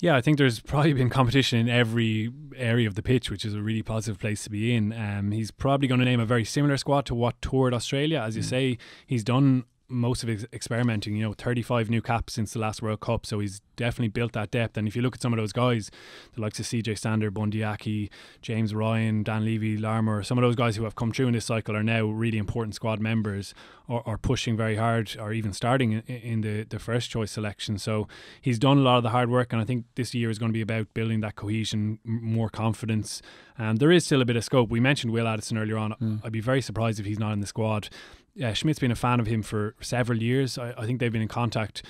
Yeah, I think there's probably been competition in every area of the pitch, which is a really positive place to be in. He's probably going to name a very similar squad to what toured Australia. As you say, he's done most of his experimenting, 35 new caps since the last World Cup, so he's definitely built that depth. And if you look at some of those guys, the likes of CJ Stander, Bundyaki, James Ryan, Dan Levy, Larmour, some of those guys who have come through in this cycle are now really important squad members, or pushing very hard, or even starting in the first choice selection. So he's done a lot of the hard work, and I think this year is going to be about building that cohesion, more confidence. There is still a bit of scope. We mentioned Will Addison earlier on. I'd be very surprised if he's not in the squad. Schmidt's been a fan of him for several years. I think they've been in contact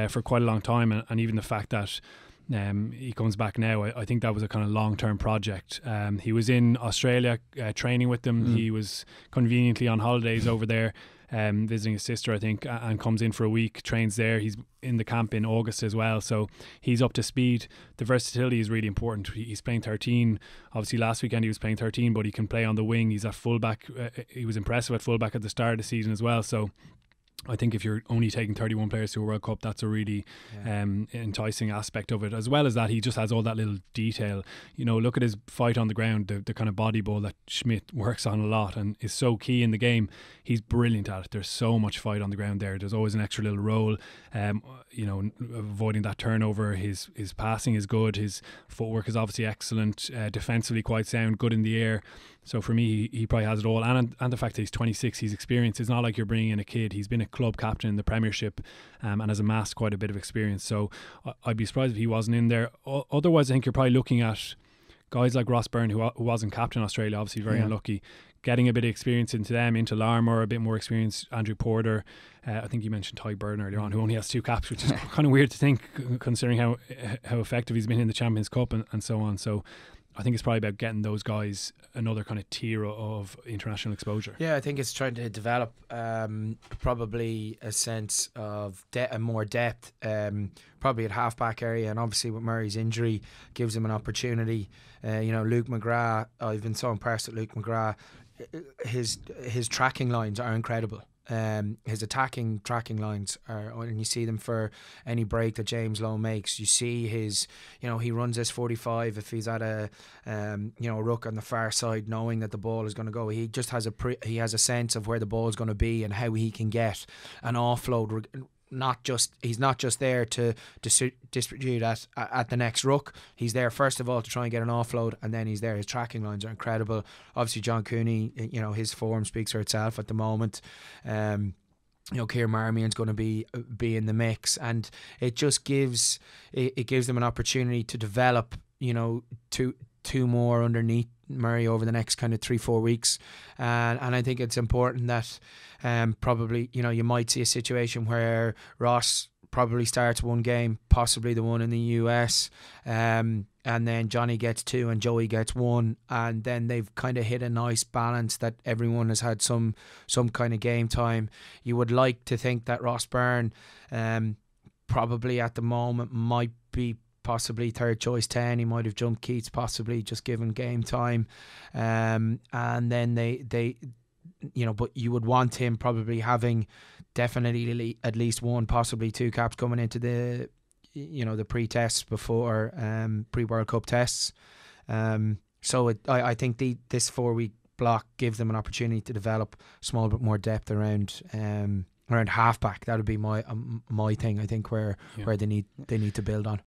for quite a long time, and even the fact that he comes back now, I think that was a kind of long-term project. He was in Australia training with them. He was conveniently on holidays over there, visiting his sister, I think, and comes in for a week, trains there. He's in the camp in August as well, so he's up to speed. The versatility is really important. He's playing 13. Obviously last weekend he was playing 13, but he can play on the wing. He's at fullback. He was impressive at fullback at the start of the season as well, so I think if you're only taking 31 players to a World Cup, that's a really enticing aspect of it. As well as that, he just has all that little detail. Look at his fight on the ground, the kind of body ball that Schmidt works on a lot and is so key in the game. He's brilliant at it. There's so much fight on the ground there. There's always an extra little roll, avoiding that turnover. His passing is good. His footwork is obviously excellent. Defensively quite sound, good in the air. So for me, he probably has it all. And the fact that he's 26, he's experienced. It's not like you're bringing in a kid. He's been a club captain in the Premiership and has amassed quite a bit of experience. So I'd be surprised if he wasn't in there. Otherwise, I think you're probably looking at guys like Ross Byrne, who wasn't captain Australia, obviously very unlucky, getting a bit of experience into them, into Larmour, a bit more experience, Andrew Porter. I think you mentioned Ty Byrne earlier on, who only has 2 caps, which is kind of weird to think, considering how effective he's been in the Champions Cup and so on. So I think it's probably about getting those guys another kind of tier of international exposure. Yeah, I think it's trying to develop probably a sense of more depth, probably at halfback area, and obviously with Murray's injury gives him an opportunity. Luke McGrath, I've been so impressed with Luke McGrath. His tracking lines are incredible. His attacking tracking lines are, and you see them for any break that James Lowe makes. You see his, he runs this 45 if he's at a ruck on the far side, knowing that the ball is going to go. He just has he has a sense of where the ball is going to be and how he can get an offload. He's not just there to distribute at the next ruck. He's there first of all to try and get an offload, and then he's there. His tracking lines are incredible. Obviously John Cooney, his form speaks for itself at the moment. Kieran Marmion's going to be in the mix, and it just gives them an opportunity to develop two more underneath Murray over the next kind of 3-4 weeks, and I think it's important that probably you might see a situation where Ross probably starts one game, possibly the one in the US, and then Johnny gets 2 and Joey gets 1, and then they've kind of hit a nice balance that everyone has had some kind of game time. You would like to think that Ross Byrne probably at the moment might be possibly third choice 10. He might have jumped Keats possibly, just given game time, and then they but you would want him probably having definitely at least 1, possibly 2 caps coming into the the pre-tests before pre-World Cup tests. So I think this 4-week block gives them an opportunity to develop a small bit more depth around halfback. That would be my thing. I think where they need to build on.